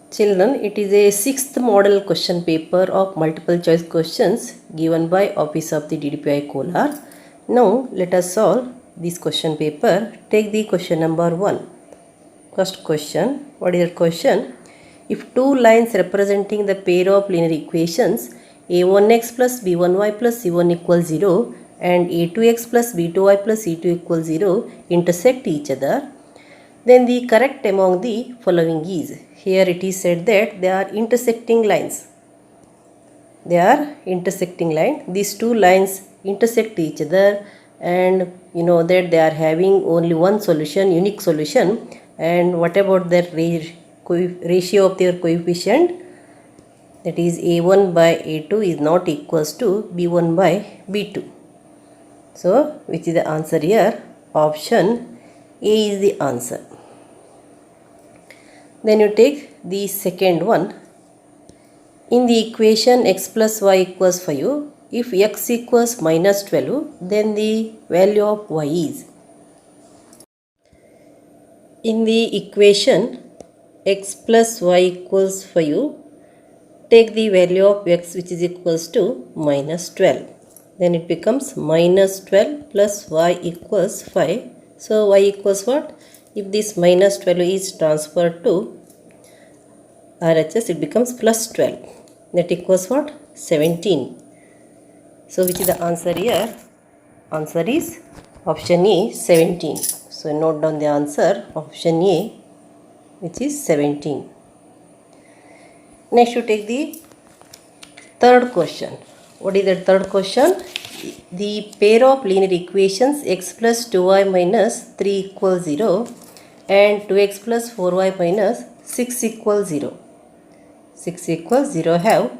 Children, it is a sixth model question paper of multiple choice questions given by Office of the DDPI Kolar. Now, let us solve this question paper. Take the question number 1. First question, what is the question? If two lines representing the pair of linear equations a1x plus b1y plus c1 equals 0 and a2x plus b2y plus c2 equals 0 intersect each other, then the correct among the following is. Here it is said that they are intersecting lines. They are intersecting line. These two lines intersect each other, and you know that they are having only one solution, unique solution. And what about their ratio of their coefficient? That is a1 by a2 is not equals to b1 by b2. So which is the answer here? Option A is the answer. Then you take the second one. In the equation x plus y equals 5, if x equals minus 12, then the value of y is. In the equation x plus y equals 5, take the value of x which is equals to minus 12. Then it becomes minus 12 plus y equals 5. So y equals what? If this minus 12 is transferred to RHS, it becomes plus 12. That equals what? 17. So which is the answer here? Answer is option A, 17. So note down the answer, option A, which is 17. Next you take the third question. What is the third question? The pair of linear equations x plus 2y minus 3 equals 0 and 2x plus 4y minus 6 equals 0. 6 equals 0 have.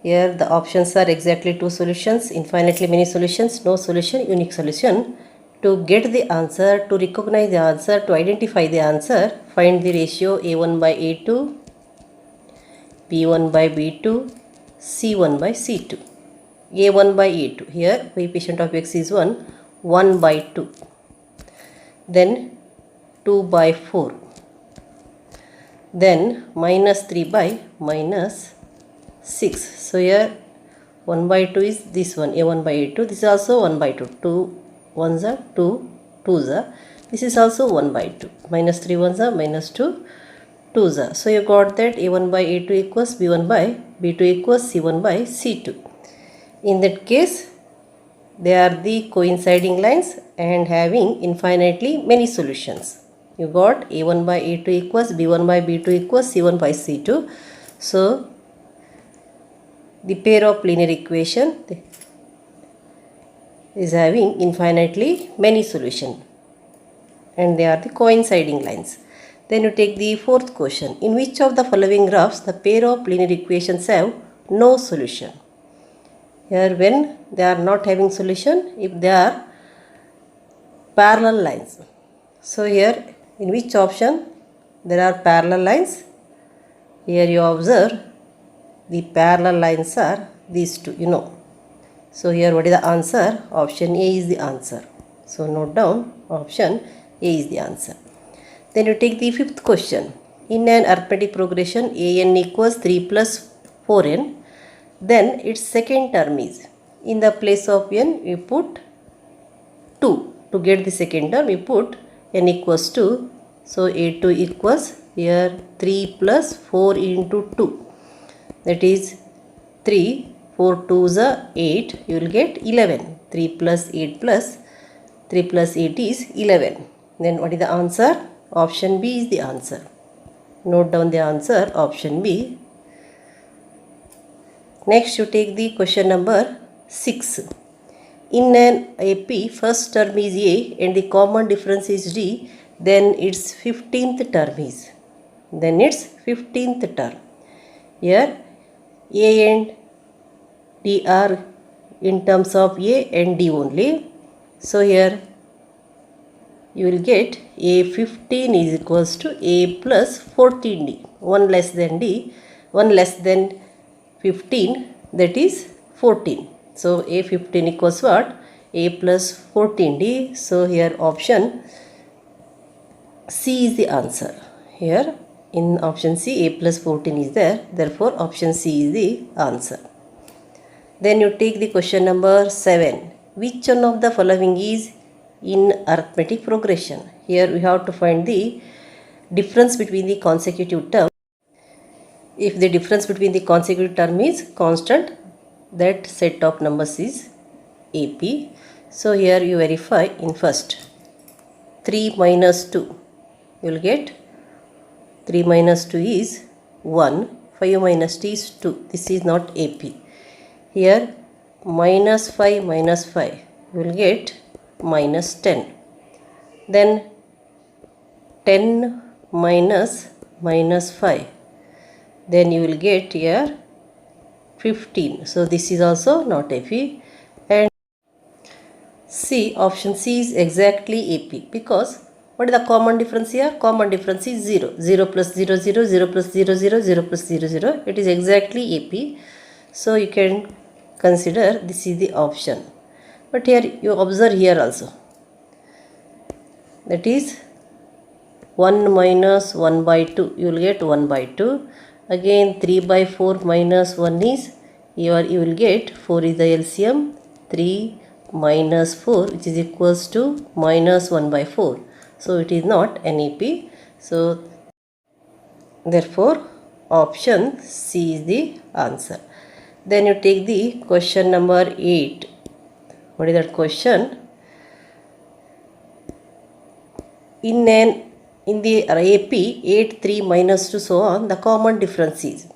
Here the options are exactly two solutions, infinitely many solutions, no solution, unique solution. To get the answer, to recognize the answer, to identify the answer, find the ratio a1 by a2, b1 by b2, c1 by c2. a1 by a2. Here coefficient of x is 1, 1 by 2. Then 2 by 4. Then minus 3 by minus 6. So here 1 by 2 is this one, a1 by a2. This is also 1 by 2. 2 1s are 2, 2s are. This is also 1 by 2. Minus 3 1s are minus 2, 2s are. So you got that a1 by a2 equals b1 by b2 equals c1 by c2. In that case, they are the coinciding lines and having infinitely many solutions. You got a1 by a2 equals b1 by b2 equals c1 by c2. So the pair of linear equation is having infinitely many solutions, and they are the coinciding lines. Then you take the fourth question. In which of the following graphs the pair of linear equations have no solution? Here when they are not having solution, if they are parallel lines. So here in which option there are parallel lines? Here you observe the parallel lines are these two, you know. So here what is the answer? Option A is the answer. So note down, option A is the answer. Then you take the fifth question. In an arithmetic progression an equals 3 plus 4n, then its second term is, in the place of n you put 2. To get the second term you put n equals 2. So a2 equals here 3 plus 4 into 2. That is 3. 4 2s are 8. You will get 11. 3 plus 8 plus 3 plus 8 is 11. Then what is the answer? Option B is the answer. Note down the answer, option B. Next you take the question number 6. In an AP, first term is A and the common difference is D, then its 15th term is. Then its 15th term. Here A and D are in terms of A and D only. So here you will get A15 is equals to A plus 14D. 1 less than D, 1 less than 15, that is 14. So A15 equals what? A plus 14D. So here option C is the answer. Here In option C, a plus 14 is there. Therefore, option C is the answer. Then you take the question number 7. Which one of the following is in arithmetic progression? Here we have to find the difference between the consecutive term. If the difference between the consecutive term is constant, that set of numbers is AP. So here you verify in first 3 minus 2. You will get 3 minus 2 is 1. 5 minus 2 is 2. This is not AP. Here minus 5 minus 5. You will get minus 10. Then 10 minus minus 5. Then you will get here 15. So this is also not AP. And C, option C is exactly AP, because what is the common difference here? Common difference is 0. 0 plus 0, 0, 0 plus 0, 0, 0 plus 0, 0. It is exactly AP. So you can consider this is the option. But here you observe here also. That is 1 minus 1 by 2. You will get 1 by 2. Again 3 by 4 minus 1 is, here you will get 4 is the LCM. 3 minus 4, which is equals to minus 1 by 4. So it is not NAP. So therefore option C is the answer. Then you take the question number 8. What is that question? In the AP 8, 3 minus 2 so on, the common difference is.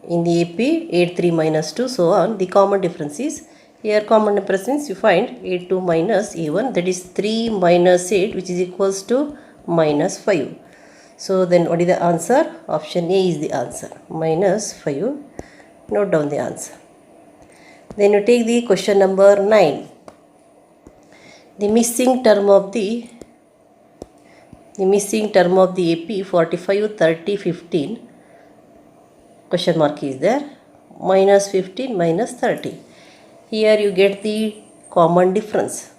In the AP 8, 3 minus 2 so on, the common difference is. Here common difference you find A2 minus A1, that is 3 minus 8, which is equals to minus 5. So then what is the answer? Option A is the answer, minus 5. Note down the answer. Then you take the question number 9. The missing term of the AP 45, 30, 15, question mark is there, minus 15, minus 30. Here you get the common difference.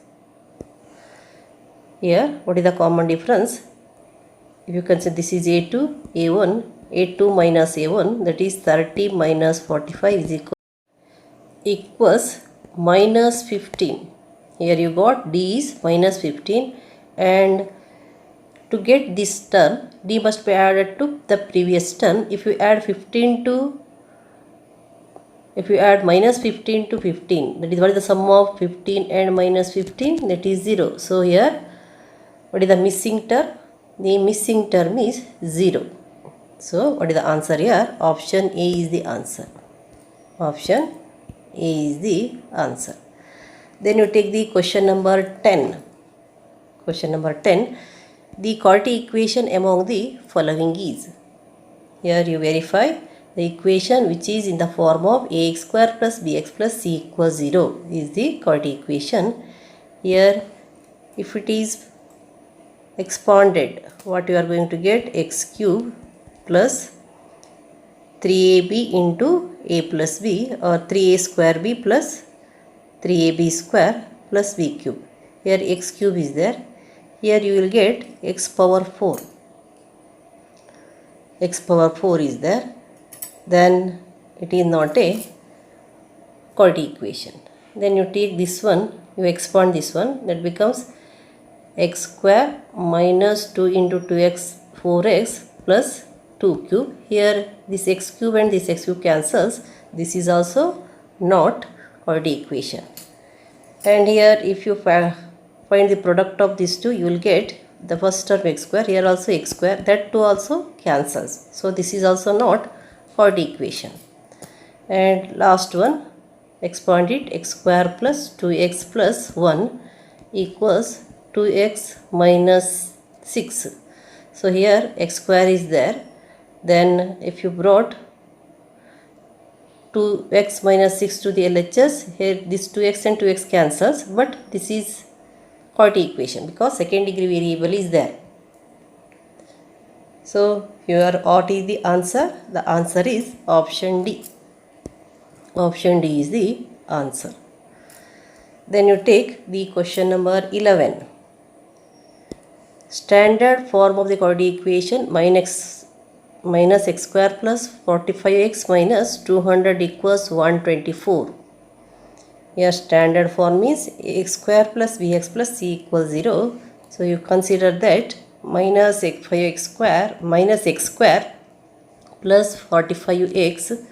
Here what is the common difference? If you consider this is A2, A1, A2 minus A1, that is 30 minus 45 is equals minus 15. Here you got D is minus 15, and to get this term, D must be added to the previous term. If you add minus 15 to 15, that is what is the sum of 15 and minus 15? That is 0. So here what is the missing term? The missing term is 0. So what is the answer here? Option A is the answer. Option A is the answer. Then you take the question number 10. Question number 10. The quadratic equation among the following is. Here you verify the equation which is in the form of ax square plus bx plus c equals 0 is the quadratic equation. Here if it is expanded, what you are going to get? X cube plus 3ab into a plus b, or 3a square b plus 3ab square plus b cube. Here x cube is there. Here you will get x power 4. X power 4 is there. Then it is not a quadratic equation. Then you take this one, you expand this one, that becomes x square minus 2 into 2x 4x plus 2 cube. Here this x cube and this x cube cancels. This is also not quadratic equation. And here if you find the product of these two, you will get the first term x square, here also x square, that too also cancels. So this is also not quadratic equation. And last one, expand it, x square plus 2x plus 1 equals 2x minus 6. So here x square is there. Then if you brought 2x minus 6 to the LHS, here this 2x and 2x cancels, but this is quadratic equation because second degree variable is there. So here what is the answer? The answer is option D. Option D is the answer. Then you take the question number 11. Standard form of the quadratic equation minus x square plus 45x minus 200 equals 124. Here standard form is x square plus bx plus c equals 0. So you consider that minus 5x square minus x square plus 45x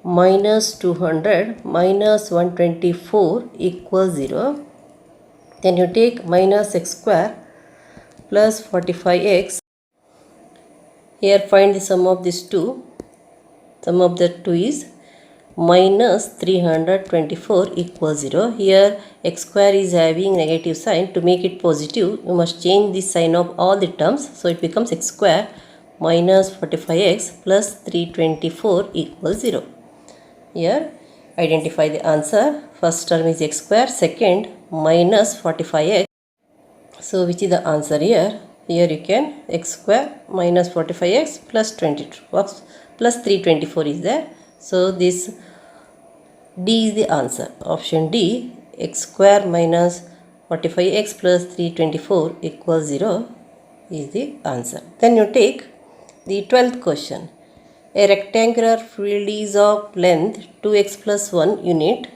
minus 200 minus 124 equals 0. Then you take minus x square plus 45x. Here find the sum of these two. Sum of the two is minus 324 equals 0. Here x square is having negative sign. To make it positive, you must change the sign of all the terms. So it becomes x square minus 45x plus 324 equals 0. Here identify the answer. First term is x square, second minus 45x. So which is the answer here? Here you can x square minus 45x plus 22 plus 324 is there. So this D is the answer. Option D, x square minus 45x plus 324 equals 0 is the answer. Then you take the 12th question. A rectangular field is of length 2x plus 1 unit,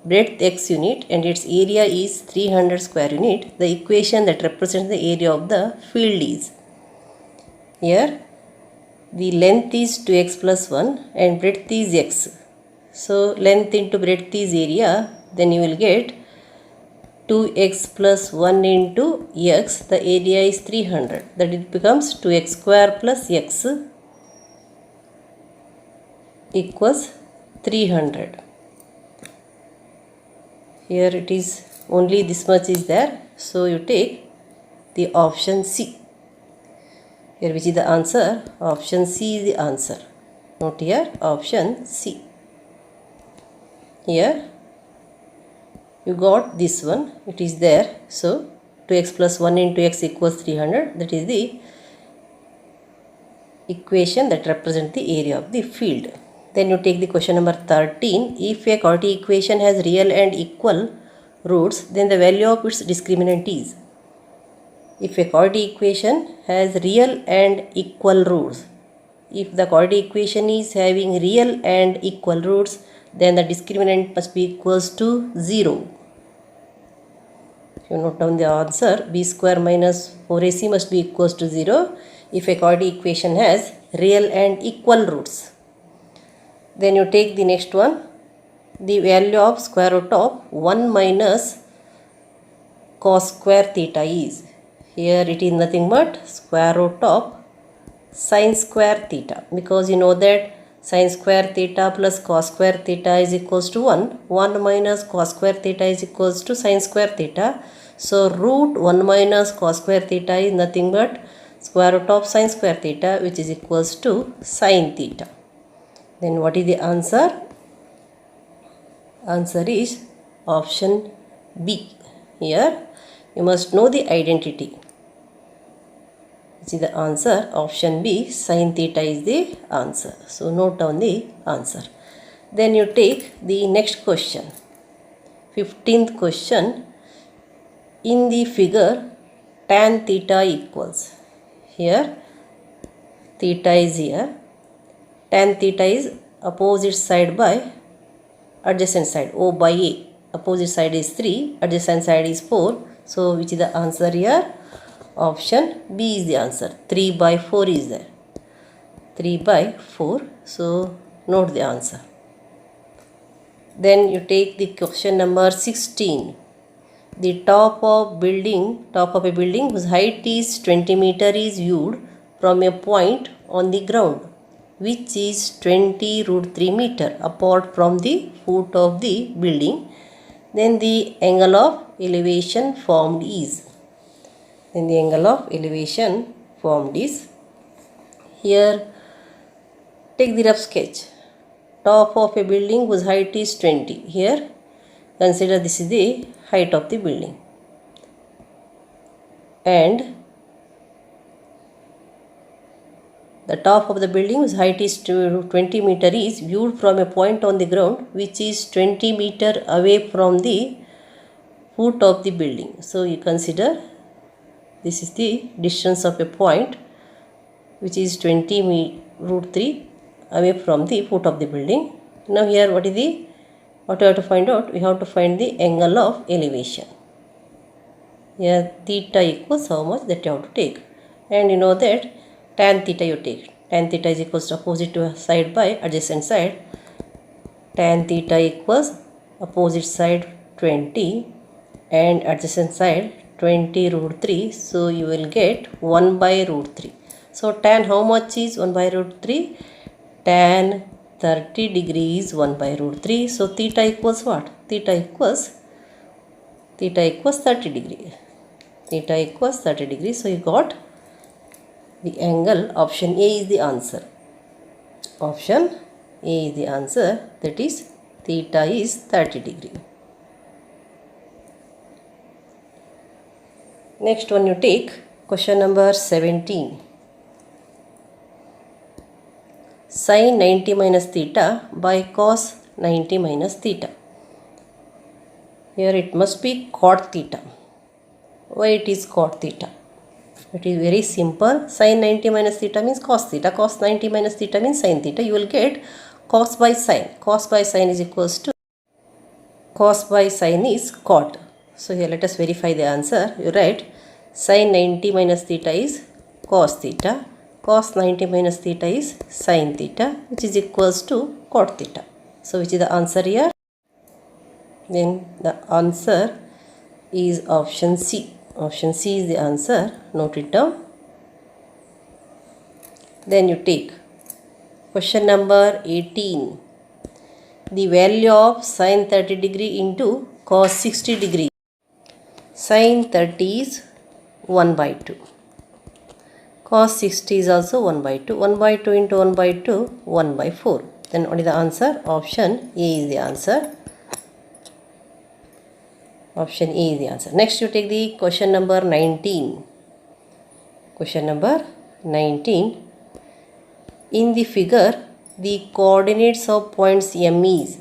breadth x unit, and its area is 300 square unit. The equation that represents the area of the field is. Here the length is 2x plus 1 and breadth is x. So length into breadth is area. Then you will get 2x plus 1 into x. The area is 300. That it becomes 2x square plus x equals 300. Here it is only this much is there. So you take the option C. Here which is the answer? Option C is the answer. Note here option C. Here you got this one. It is there. So 2x plus 1 into x equals 300. That is the equation that represents the area of the field. Then you take the question number 13. If a quadratic equation has real and equal roots, then the value of its discriminant is. If a quadratic equation has real and equal roots, if the quadratic equation is having real and equal roots, then the discriminant must be equals to 0. If you note down the answer, b square minus 4ac must be equals to 0 if a quadratic equation has real and equal roots. Then you take the next one. The value of square root of 1 minus cos square theta is. Here it is nothing but square root of sin square theta, because you know that sin square theta plus cos square theta is equals to 1. 1 minus cos square theta is equals to sin square theta. So root 1 minus cos square theta is nothing but square root of sin square theta, which is equals to sin theta. Then what is the answer? Answer is option B. Here you must know the identity. Which is the answer? Option B, sin theta is the answer. So note down the answer. Then you take the next question. 15th question. In the figure, tan theta equals. Here theta is here. Tan theta is opposite side by adjacent side, O by A. Opposite side is 3, adjacent side is 4. So which is the answer here? Option B is the answer. 3 by 4 is there. 3 by 4. So note the answer. Then you take the question number 16. The top of a building whose height is 20 meter is viewed from a point on the ground, which is 20 root 3 meter apart from the foot of the building. Then the angle of elevation formed is. Then the angle of elevation formed is. Here take the rough sketch. Top of a building whose height is 20. Here consider this is the height of the building. And the top of the building whose height is 20 meter is viewed from a point on the ground which is 20 meter away from the foot of the building. So you consider this is the distance of a point which is 20 root 3 away from the foot of the building. Now here what we have to find out? We have to find the angle of elevation. Here theta equals how much that you have to take. And you know that tan theta you take. Tan theta is equals to opposite side by adjacent side. Tan theta equals opposite side 20 and adjacent side 20 root 3. So you will get 1 by root 3. So tan how much is 1 by root 3? Tan 30 degrees 1 by root 3. So theta equals what? Theta equals 30 degree. Theta equals 30 degrees. So you got the angle. Option A is the answer. Option A is the answer. That is theta is 30 degree. Next one you take question number 17. Sin 90 minus theta by cos 90 minus theta. Here it must be cot theta. Why it is cot theta? It is very simple. Sin 90 minus theta means cos theta. Cos 90 minus theta means sin theta. You will get cos by sin. Cos by sin is equals to cos by sin is cot. So here let us verify the answer. You write sin 90 minus theta is cos theta. Cos 90 minus theta is sin theta, which is equals to cot theta. So which is the answer here? Then the answer is option C. Option C is the answer. Note it down. Then you take question number 18. The value of sin 30 degree into cos 60 degree. Sin 30 is 1 by 2. Cos 60 is also 1 by 2. 1 by 2 into 1 by 2, 1 by 4. Then what is the answer? Option A is the answer. Option A is the answer. Next you take the question number 19. Question number 19. In the figure, the coordinates of points M is.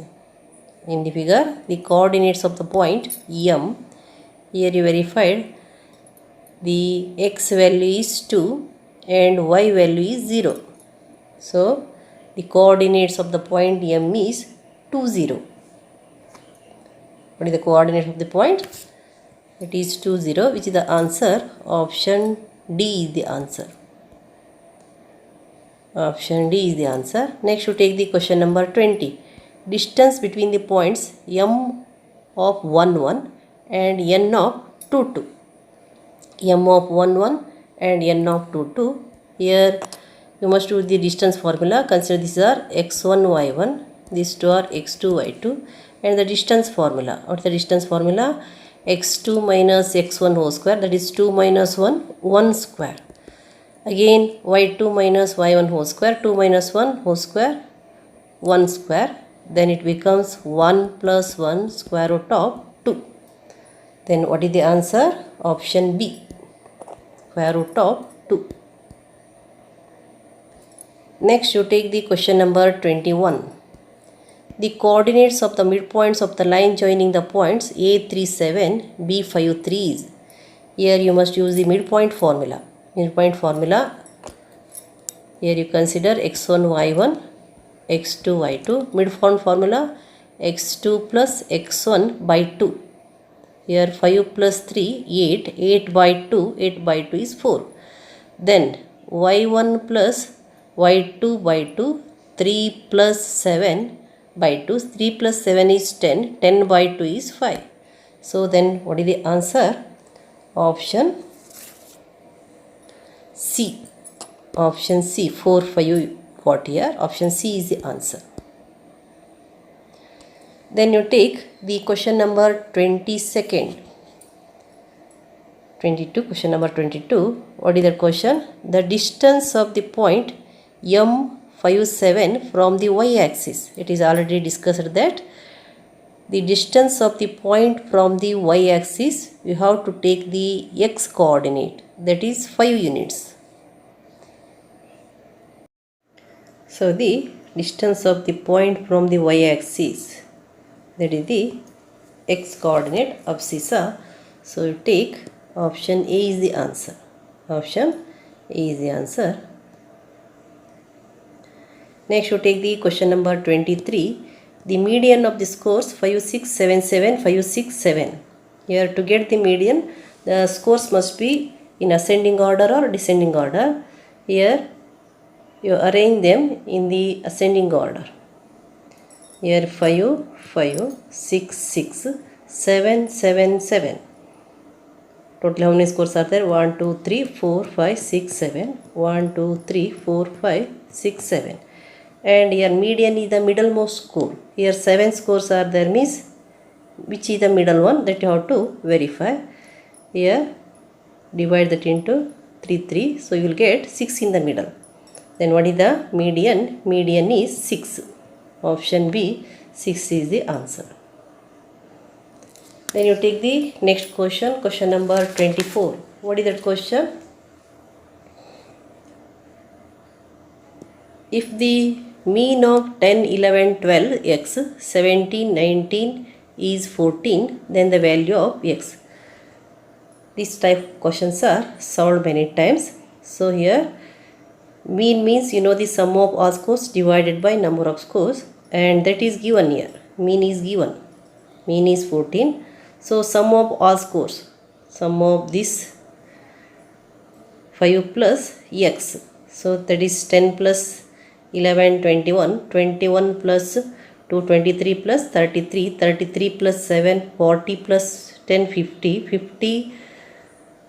In the figure, the coordinates of the point M. Here you verified the x value is 2 and y value is 0. So, the coordinates of the point M is 2, 0. What is the coordinate of the point? It is 2, 0, which is the answer. Option D is the answer. Option D is the answer. Next you take the question number 20. Distance between the points M of 1, 1 and N of 2, 2. M of 1, 1 and N of 2, 2. Here you must use the distance formula. Consider these are x1, y1. These two are x2, y2. And the distance formula. What is the distance formula? x2 minus x1 whole square. That is 2 minus 1, 1 square. Again y2 minus y1 whole square. 2 minus 1 whole square, 1 square. Then it becomes 1 plus 1 square root of 2. Then what is the answer? Option B. Square root of 2. Next you take the question number 21. The coordinates of the midpoints of the line joining the points A37, B53 is. Here you must use the midpoint formula. Midpoint formula. Here you consider x1, y1, x2, y2. Midpoint formula x2 plus x1 by 2. Here 5 plus 3, 8. 8 by 2, 8 by 2 is 4. Then y1 plus y2 by 2, 3 plus 7 by 2. 3 plus 7 is 10. 10 by 2 is 5. So then what is the answer? Option C. Option C. 4, 5 you got here. Option C is the answer. Then you take the question number 22nd. 22. Question number 22. What is the question? The distance of the point M57 from the y-axis. It is already discussed that the distance of the point from the y-axis, you have to take the x coordinate, that is 5 units. So the distance of the point from the y-axis, that is the x coordinate abscissa. So you take option A is the answer. Option A is the answer. Next you take the question number 23. The median of the scores 5, 6, 7, 7, 5, 6, 7. Here to get the median, the scores must be in ascending order or descending order. Here you arrange them in the ascending order. Here 5, 5, 6, 6, 7, 7, 7. Total how many scores are there? 1, 2, 3, 4, 5, 6, 7. 1, 2, 3, 4, 5, 6, 7. And here median is the middlemost score. Here 7 scores are there, means which is the middle one, that you have to verify. Here divide that into 3, 3. So you will get 6 in the middle. Then what is the median? Median is 6. Option B, 6 is the answer. Then you take the next question, question number 24. What is that question? If the mean of 10, 11, 12, x, 17, 19 is 14, then the value of x. This type of questions are solved many times. So here mean means you know the sum of all scores divided by number of scores, and that is given here. Mean is given. Mean is 14. So sum of all scores, sum of this 5 plus x. So that is 10 plus 11, 21, 21 plus 2, 23 plus 33, 33 plus 7, 40 plus 10, 50, 50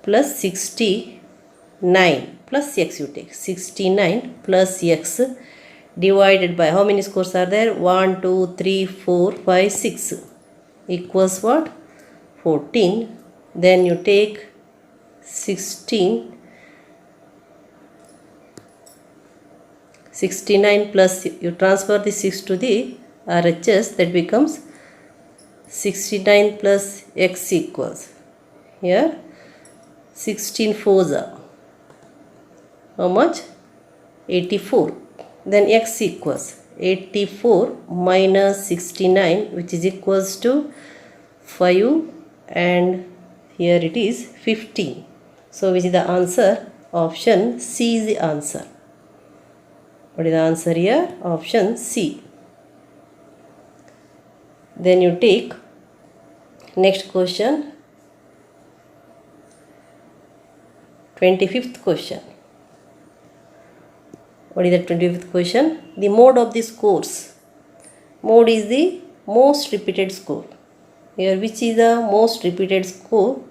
plus 69 plus x you take. 69 plus x divided by how many scores are there? 1, 2, 3, 4, 5, 6 equals what? 14. Then you take 16. 69 plus you transfer the 6 to the RHS, that becomes 69 plus x equals here 16 fours are how much? 84. Then x equals 84 minus 69, which is equals to 5, and here it is 15. So which is the answer? Option C is the answer. What is the answer here? Option C. Then you take next question, 25th question. What is the 25th question? The mode of the scores. Mode is the most repeated score. Here which is the most repeated score?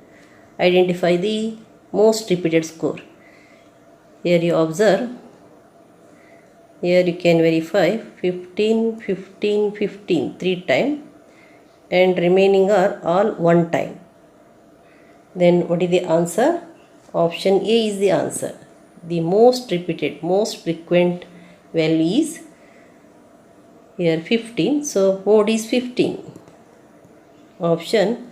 Identify the most repeated score. Here you observe. Here you can verify 15, 15, 15 3 times, and remaining are all 1 time. Then what is the answer? Option A is the answer. The most repeated, most frequent value is here 15. So mode is 15. Option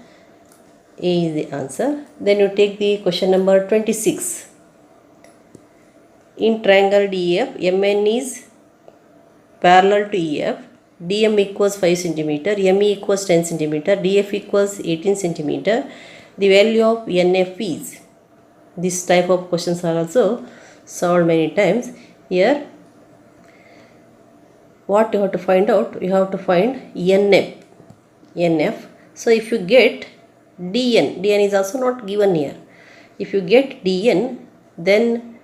A is the answer. Then you take the question number 26. In triangle DEF, MN is parallel to EF. DM equals 5 cm, ME equals 10 cm, DF equals 18 cm. The value of NF is. This type of questions are also solved many times. Here what you have to find out? You have to find NF. So if you get DN is also not given here. If you get DN, then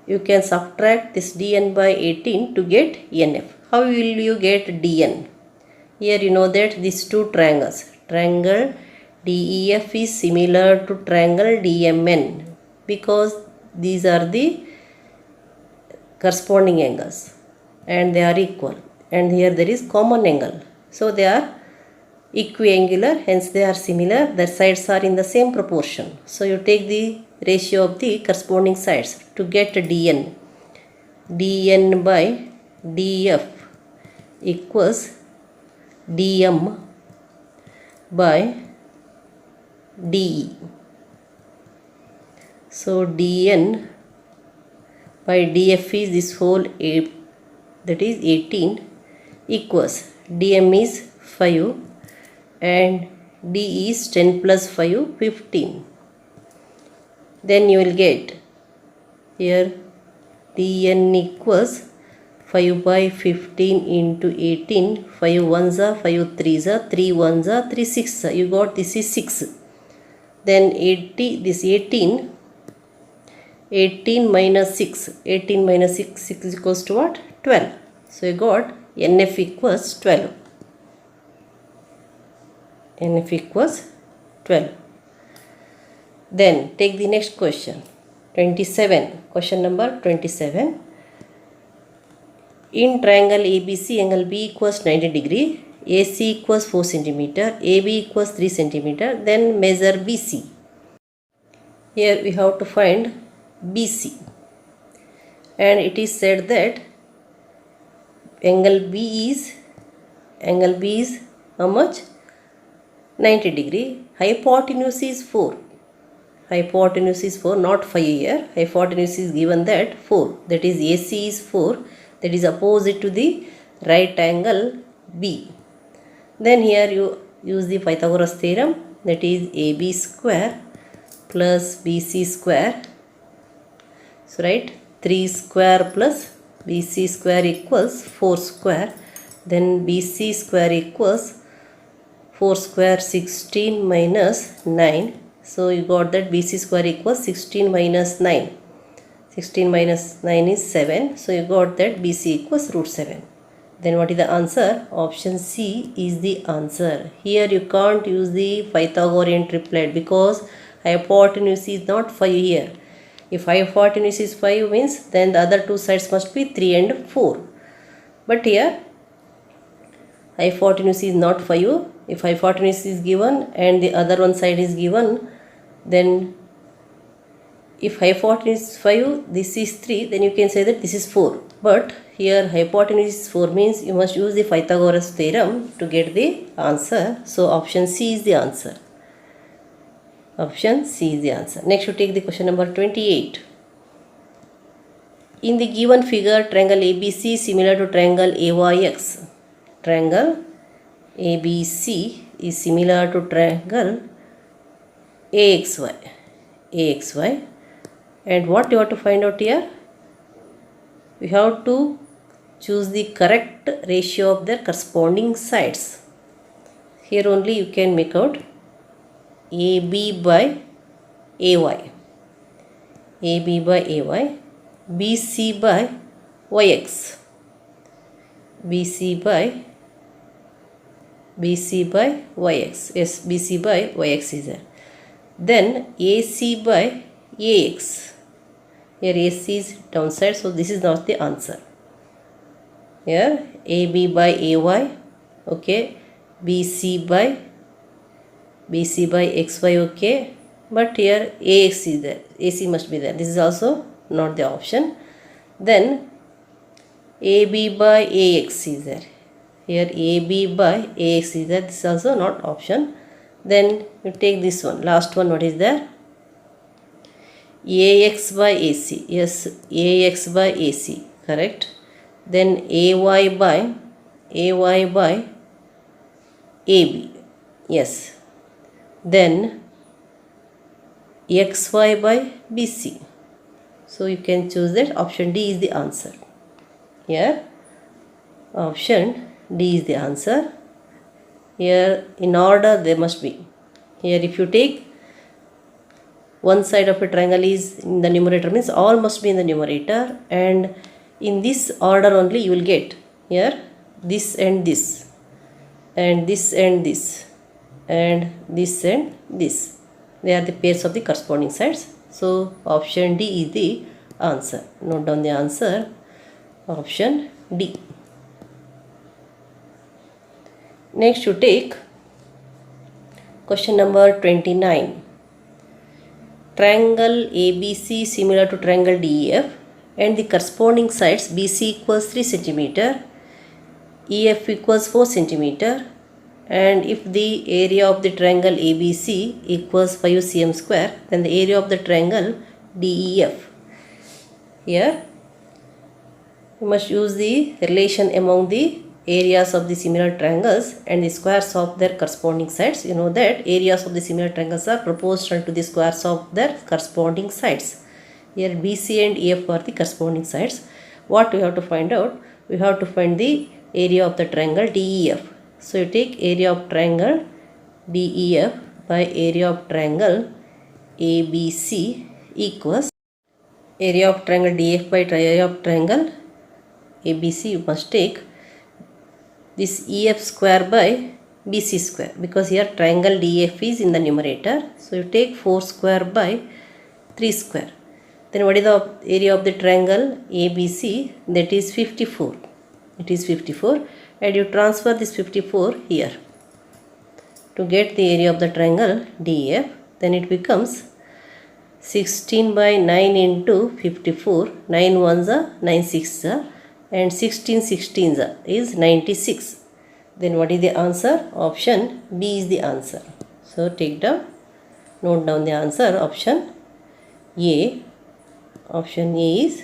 you can subtract this DN by 18 to get NF. How will you get DN? Here you know that these two triangles, triangle DEF is similar to triangle DMN, because these are the corresponding angles and they are equal, and here there is common angle. So they are equiangular, hence they are similar. Their sides are in the same proportion. So you take the ratio of the corresponding sides to get DN. DN by DF equals DM by DE. So DN by DF is this whole that is 18 equals DM is 5 and D is 10 plus 5 15. Then you will get here DN equals 5 by 15 into 18. 5 ones are 5 threes are 3 ones are 3 six. You got this is 6. Then 80, this 18. 18 minus 6. 18 minus 6, 6 is equals to what? 12. So you got NF equals 12. NF equals 12. Then take the next question. 27. Question number 27. In triangle ABC, angle B equals 90 degree, AC equals 4 centimeter, AB equals 3 centimeter. Then measure BC. Here we have to find BC. And it is said that angle B is how much? 90 degree. Hypotenuse is 4. Hypotenuse is 4, not 5 here. Hypotenuse is given that 4. That is AC is 4. That is opposite to the right angle B. Then here you use the Pythagoras theorem. That is AB square plus BC square. So write 3 square plus BC square equals 4 square. Then BC square equals 4 square 16 minus 9. So you got that BC square equals 16 minus 9. 16 minus 9 is 7. So you got that BC equals root 7. Then what is the answer? Option C is the answer. Here you can't use the Pythagorean triplet because hypotenuse is not 5 here. If hypotenuse is 5 means then the other two sides must be 3 and 4. But here hypotenuse is not 5. If hypotenuse is given and the other one side is given, then if hypotenuse is 5, this is 3, then you can say that this is 4. But here hypotenuse is 4 means you must use the Pythagoras theorem to get the answer. So option C is the answer. Option C is the answer. Next you take the question number 28. In the given figure, triangle ABC is similar to triangle AYX. Triangle ABC is similar to triangle AXY. And what you have to find out here? We have to choose the correct ratio of their corresponding sides. Here only you can make out AB by AY, AB by AY, BC by YX, BC by YX. Yes, BC by YX is there. Then AC by AX. Here AC is downside, so this is not the answer. Here AB by AY, okay, BC by XY, okay, but here AX is there, AC must be there. This is also not the option. Then AB by AX is there. Here AB by AX is there. This is also not option. Then you take this one, last one. What is there? AX by AC. Yes, AX by AC, correct. Then AY by AB. Yes. Then XY by BC. So you can choose that. Option D is the answer. Here option D is the answer. Here in order they must be. Here if you take one side of a triangle is in the numerator means all must be in the numerator, and in this order only you will get here this and this and this and this and this and this. They are the pairs of the corresponding sides. So option D is the answer. Note down the answer. Option D. Next you take question number 29. Triangle ABC similar to triangle DEF and the corresponding sides BC equals 3 cm, EF equals 4 cm, and if the area of the triangle ABC equals 5 cm square, then the area of the triangle DEF. Here you must use the relation among the areas of the similar triangles and the squares of their corresponding sides. You know that areas of the similar triangles are proportional to the squares of their corresponding sides. Here BC and EF are the corresponding sides. What we have to find out? we have to find the area of the triangle DEF. So you take area of triangle DEF by area of triangle ABC equals area of triangle DF by area of triangle ABC. You must take this EF square by BC square, because here triangle DF is in the numerator. So you take 4 square by 3 square. Then what is the area of the triangle ABC? That is 54. It is 54, and you transfer this 54 here to get the area of the triangle DF. Then it becomes 16 by 9 into 54. 9 ones are 9 sixes are, and 16 16s is 96. Then what is the answer? Option B is the answer. So take down, note down the answer. Option A. Option A is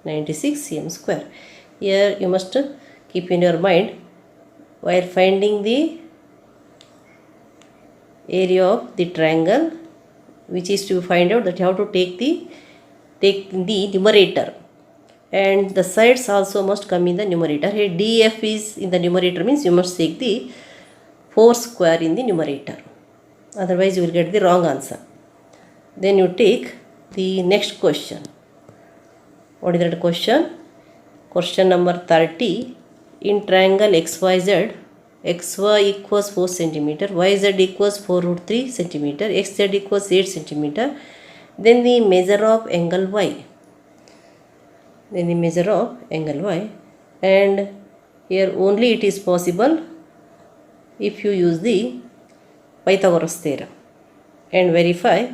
96 cm square. Here you must keep in your mind, while finding the area of the triangle, which is to find out, that you have to take the numerator, and the sides also must come in the numerator. Here DF is in the numerator, means you must take the 4 square in the numerator, otherwise you will get the wrong answer. Then you take the next question. What is that question? Question number 30. In triangle XYZ, XY equals 4 cm, YZ equals 4 root 3 cm, XZ equals 8 cm. Then the measure of angle Y. Then the measure of angle Y, and here only it is possible if you use the Pythagoras theorem and verify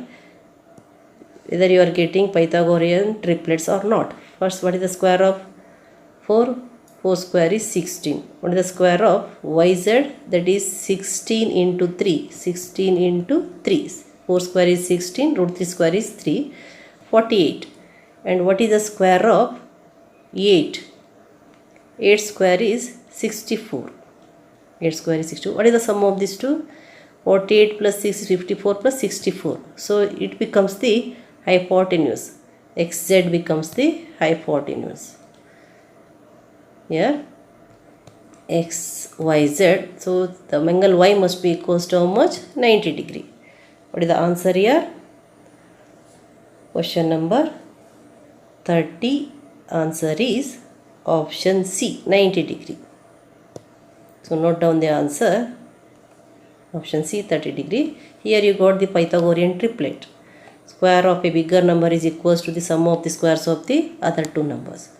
whether you are getting Pythagorean triplets or not. First, what is the square of 4? 4 square is 16. What is the square of YZ? That is 16 into 3. 16 into 3. 4 square is 16. Root 3 square is 3. 48. And what is the square of 8? 8 square is 64. 8 square is 64. What is the sum of these two? 48 plus 6 is 54 plus 64. So it becomes the hypotenuse. XZ becomes the hypotenuse. Here XYZ. So the angle Y must be equals to how much? 90 degree. What is the answer here? Question number 30. Answer is option C, 90 degree. So note down the answer. Option C, 30 degree. Here you got the Pythagorean triplet. Square of a bigger number is equals to the sum of the squares of the other two numbers.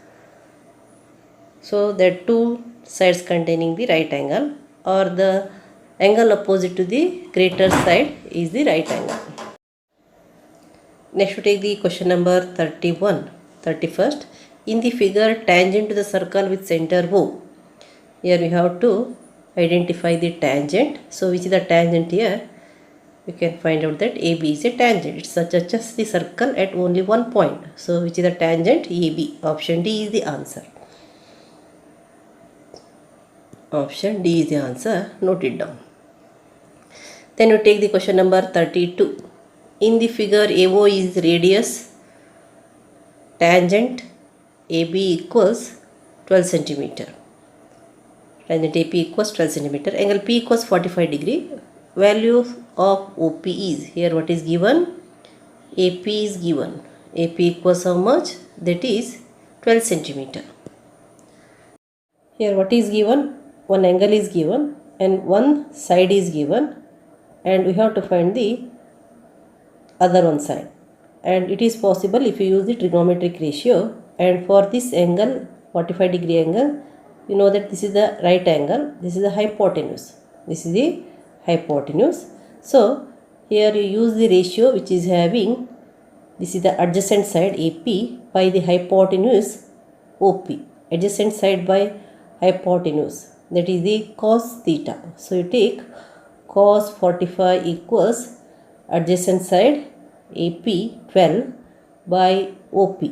So there are two sides containing the right angle, or the angle opposite to the greater side is the right angle. Next we take the question number 31. 31st. In the figure, tangent to the circle with center O. Here we have to identify the tangent. So which is the tangent here? We can find out that AB is a tangent. It touches the circle at only one point. So which is the tangent? AB. Option D is the answer. Option D is the answer. Note it down. Then you take the question number 32. In the figure, AO is radius, tangent AB equals 12 cm. Tangent AP equals 12 cm. Angle P equals 45 degree. Value of OP is, here what is given? AP is given. AP equals how much? That is 12 cm. Here what is given? One angle is given and one side is given, and we have to find the other one side. And it is possible if you use the trigonometric ratio. And for this angle, 45 degree angle, you know that this is the right angle, this is the hypotenuse. This is the hypotenuse. So here you use the ratio which is having, this is the adjacent side AP by the hypotenuse OP. Adjacent side by hypotenuse, that is the cos theta. So you take cos 45 equals adjacent side AP 12 by OP.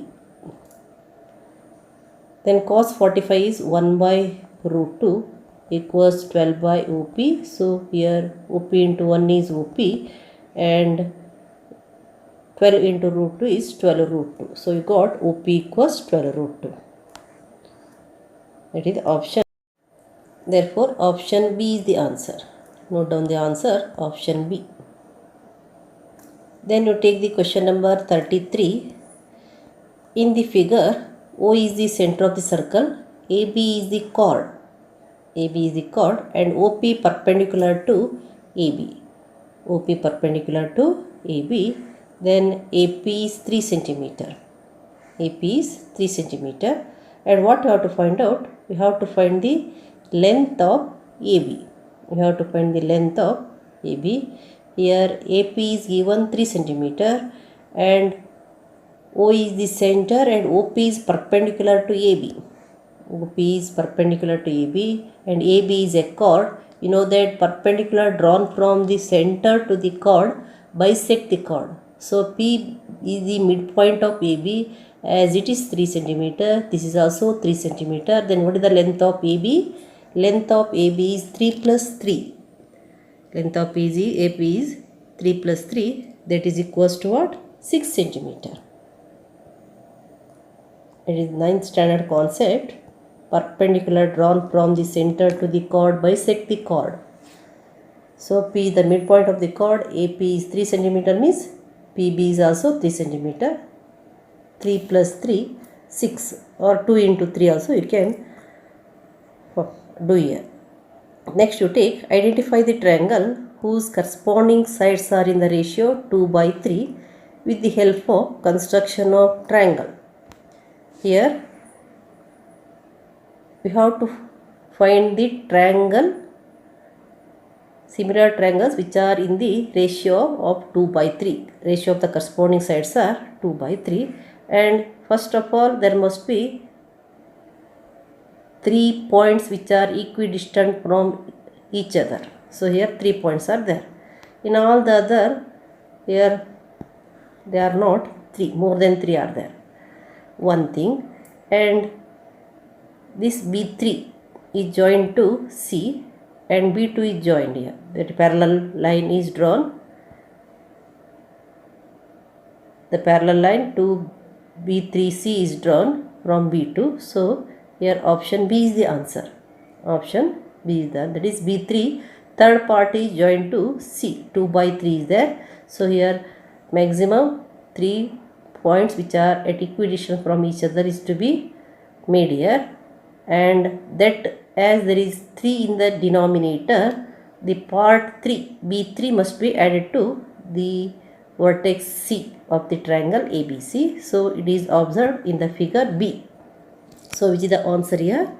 Then cos 45 is 1 by root 2 equals 12 by OP. So here OP into 1 is OP, and 12 into root 2 is 12 root 2. So you got OP equals 12 root 2. That is option. Therefore, option B is the answer. Note down the answer, option B. Then you take the question number 33. In the figure, O is the center of the circle, AB is the chord. AB is the chord and OP perpendicular to AB. OP perpendicular to AB. Then AP is 3 centimeter. AP is 3 centimeter. And what we have to find out? We have to find the length of AB. We have to find the length of AB. Here AP is given 3 centimeter and O is the center and OP is perpendicular to AB. OP is perpendicular to AB and AB is a chord. You know that perpendicular drawn from the center to the chord bisect the chord. So P is the midpoint of AB as it is 3 centimeter. This is also 3 centimeter. Then what is the length of AB? Length of AB is 3 plus 3. Length of AP is 3 plus 3. That is equals to what? 6 centimeter. It is 9th standard concept. Perpendicular drawn from the center to the chord bisect the chord. So P is the midpoint of the chord. AP is 3 centimeter means PB is also 3 centimeter. 3 plus 3, 6 or 2 into 3 also you can do here. Next you take identify the triangle whose corresponding sides are in the ratio 2 by 3 with the help of construction of triangle. Here we have to find the triangle, similar triangles which are in the ratio of 2 by 3. Ratio of the corresponding sides are 2 by 3 and first of all there must be 3 points which are equidistant from each other. So here 3 points are there. In all the other, here they are not 3, more than 3 are there. One thing, and this B3 is joined to C and B2 is joined here. That parallel line is drawn. The parallel line to B3C is drawn from B2. So here option B is the answer. Option B is that is B3. Third part is joined to C. 2 by 3 is there. So here maximum 3 points which are at equidistant from each other is to be made here. And that as there is 3 in the denominator, the part 3 B3 must be added to the vertex C of the triangle ABC. So it is observed in the figure B. So which is the answer here?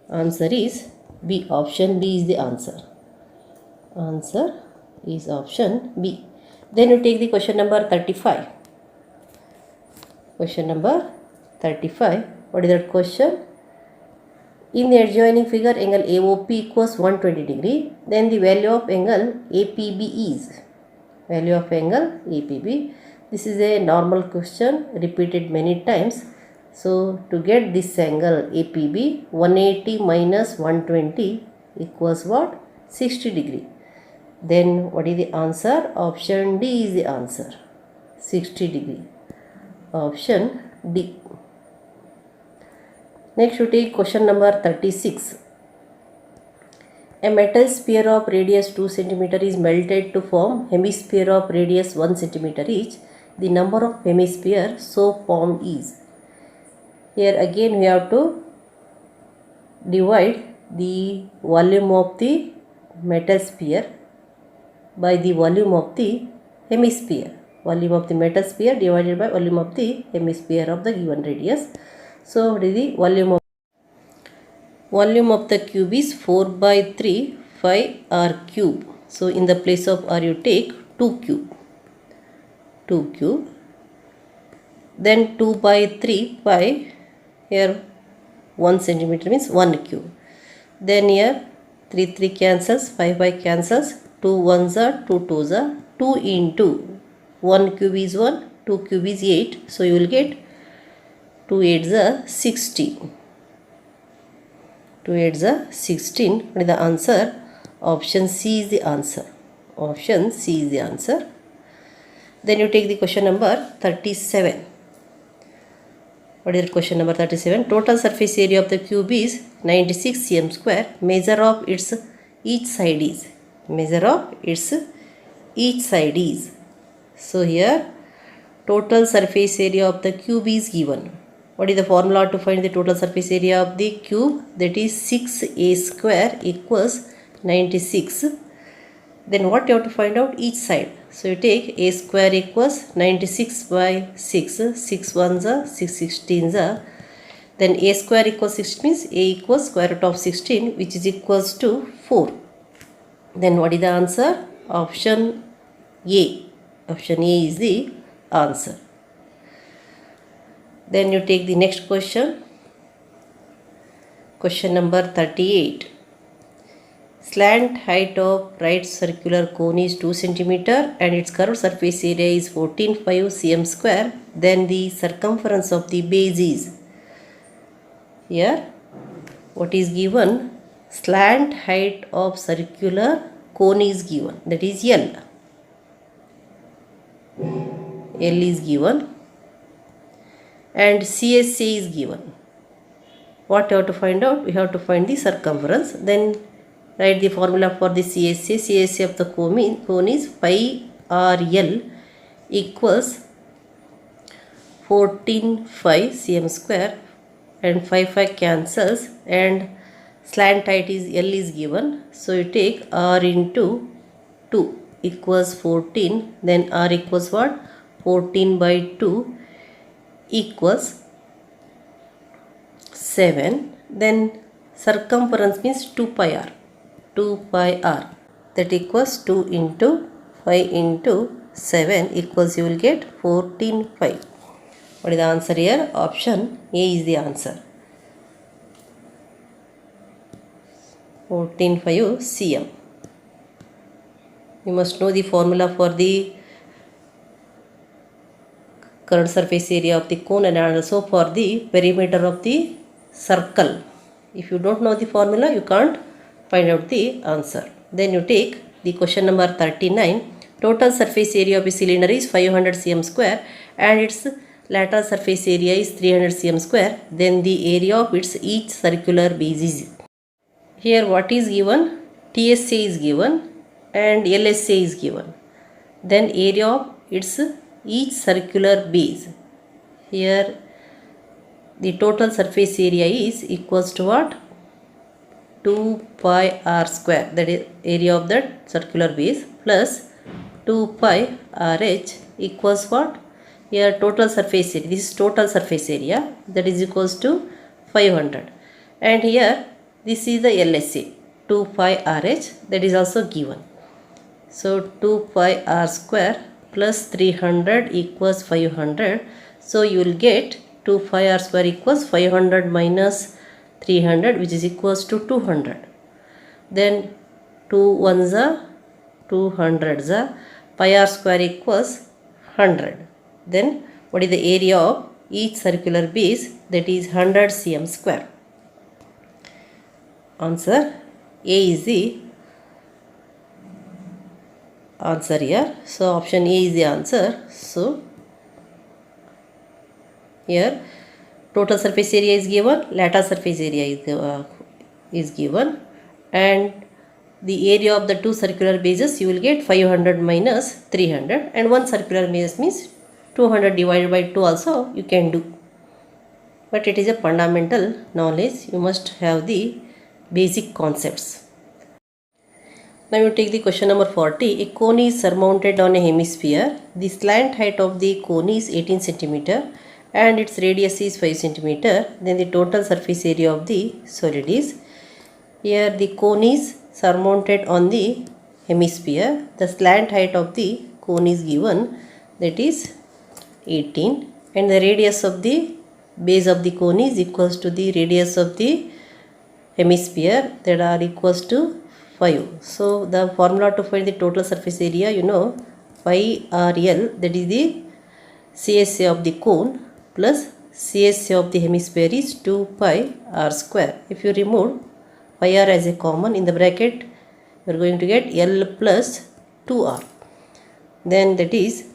Answer is B. Option B is the answer. Answer is option B. Then you take the question number 35. Question number 35. What is that question? In the adjoining figure, angle AOP equals 120 degree. Then the value of angle APB is. Value of angle APB. This is a normal question repeated many times. So to get this angle APB, 180 minus 120 equals what? 60 degree. Then what is the answer? Option D is the answer. 60 degree. Option D. Next you take question number 36. A metal sphere of radius 2 cm is melted to form hemisphere of radius 1 cm each. The number of hemisphere so formed is. Here again we have to divide the volume of the metal sphere by the volume of the hemisphere. Volume of the metal sphere divided by volume of the hemisphere of the given radius. So what is the volume of the cube is 4 by 3 5 r cube. So in the place of r you take 2 cube. 2 cube. Then 2 by 3 pi. Here 1 centimeter means 1 cube. Then here 3 cancels, 5 cancels, 2 1s are 2 2s are 2 into 1 cube is 1, 2 cube is 8. So you will get 2 8s are 16. 2 8s are 16. What is the answer? Option C is the answer. Option C is the answer. Then you take the question number 37. What is question number 37? Total surface area of the cube is 96 cm square. Measure of its each side is. Measure of its each side is. So here total surface area of the cube is given. What is the formula to find the total surface area of the cube? That is 6a square equals 96. Then what you have to find out? Each side. So you take a square equals 96 by 6. 6 ones are 6 16s are. Then a square equals 16 means a equals square root of 16, which is equals to 4. Then what is the answer? Option A. Option A is the answer. Then you take the next question. Question number 38. Slant height of right circular cone is 2 cm and its curved surface area is 14.5 cm square. Then the circumference of the base is. Here what is given? Slant height of circular cone is given, that is L. L is given and CSA is given. What you have to find out? We have to find the circumference. Then write the formula for the CSA. CSA of the cone is pi RL equals 14.5 cm square, and 5 cancels and slant height is L is given. So you take R into 2 equals 14. Then R equals what? 14 by 2 equals 7. Then circumference means 2 pi r. 2 pi r, that equals 2 into 5 into 7 equals, you will get 14.5. What is the answer here? Option A is the answer. 14.5 cm. You must know the formula for the curved surface area of the cone and also for the perimeter of the circle. If you don't know the formula, you can't find out the answer. Then you take the question number 39. Total surface area of a cylinder is 500 cm square and its lateral surface area is 300 cm square. Then the area of its each circular base is. Here what is given? TSA is given and LSA is given. Then area of its each circular base. Here the total surface area is equals to what? 2 pi r square, that is area of that circular base, plus 2 pi rh equals what? Here total surface area, this is total surface area, that is equals to 500. And here this is the LSA, 2 pi rh, that is also given. So 2 pi r square plus 300 equals 500. So you will get 2 pi r square equals 500 minus 300, which is equals to 200. Then 2 ones are 200s are, pi r square equals 100. Then what is the area of each circular base? That is 100 cm square. Answer A is the answer here. So option A is the answer. So here total surface area is given, lateral surface area is given, and the area of the two circular bases you will get 500 minus 300, and one circular base means 200 divided by 2 also you can do. But it is a fundamental knowledge, you must have the basic concepts. Now you take the question number 40. A cone is surmounted on a hemisphere. The slant height of the cone is 18 cm and its radius is 5 cm. Then the total surface area of the solid is. Here the cone is surmounted on the hemisphere. The slant height of the cone is given, that is 18, and the radius of the base of the cone is equals to the radius of the hemisphere, that are equals to 5. So the formula to find the total surface area, you know, pi RL, that is the CSA of the cone, plus CSA of the hemisphere is 2 pi r square. If you remove pi r as a common in the bracket, you are going to get L plus 2r. Then that is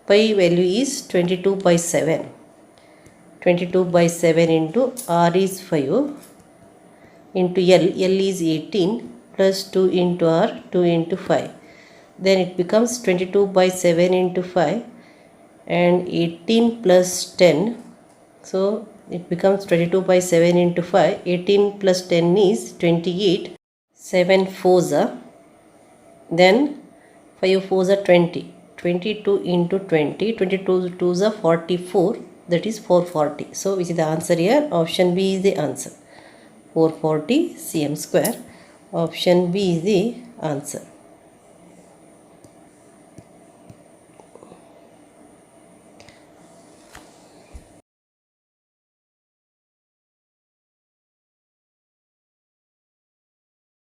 pi value is 22 by 7. 22 by 7 into R is 5 into L is 18 plus 2 into R, 2 into 5. Then it becomes 22 by 7 into 5 and 18 plus 10. So it becomes 22 by 7 into 5. 18 plus 10 is 28. 7 fours are. Then 5 fours are 20. 22 into 20. 22 twos are 44. That is 440. So which is the answer here? Option B is the answer. 440 cm square. Option B is the answer.